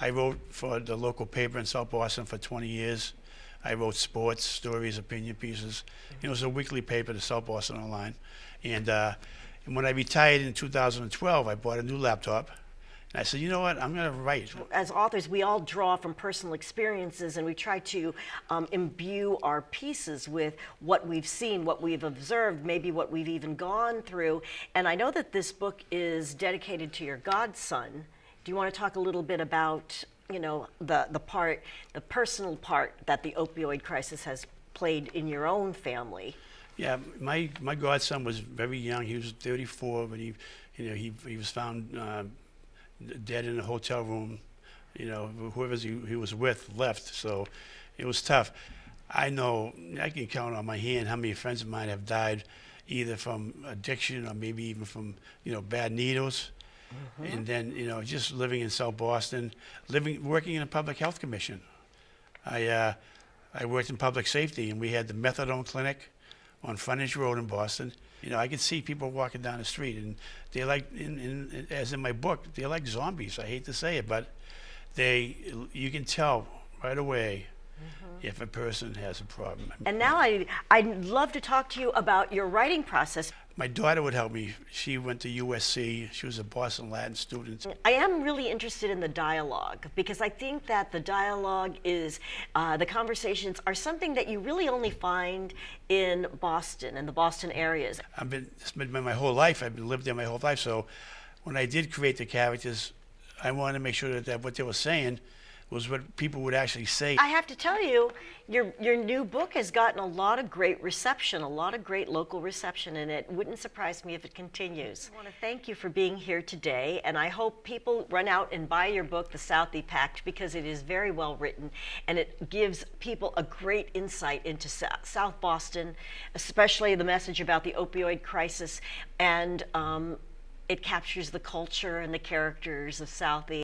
I wrote for the local paper in South Boston for 20 years. I wrote sports, stories, opinion pieces. It was a weekly paper, the South Boston Online. And when I retired in 2012, I bought a new laptop. And I said, you know what, I'm going to write. As authors, we all draw from personal experiences, and we try to imbue our pieces with what we've seen, what we've observed, maybe what we've even gone through. And I know that this book is dedicated to your godson. Do you want to talk a little bit about, you know, the personal part that the opioid crisis has played in your own family? Yeah, my godson was very young. He was 34, but he was found dead in a hotel room. You know, whoever he was with left, so it was tough. I know I can count on my hand how many friends of mine have died, either from addiction or maybe even from bad needles. Mm-hmm. And then just living in South Boston, working in a public health commission. I worked in public safety, and we had the methadone clinic on Frontage Road in Boston. I could see people walking down the street, and they like, as in my book, they're like zombies. I hate to say it, but you can tell right away if a person has a problem. And now I'd love to talk to you about your writing process. My daughter would help me. She went to USC. She was a Boston Latin student. I am really interested in the dialogue, because I think that the dialogue is, the conversations are something that you really only find in Boston and the Boston areas. It's been my whole life. I've lived there my whole life. So when I did create the characters, I wanted to make sure that what they were saying was what people would actually say. I have to tell you, your new book has gotten a lot of great reception, a lot of great local reception, and it wouldn't surprise me if it continues. I want to thank you for being here today, and I hope people run out and buy your book, The Southie Pact, because it is very well written, and it gives people a great insight into South Boston, especially the message about the opioid crisis, and it captures the culture and the characters of Southie.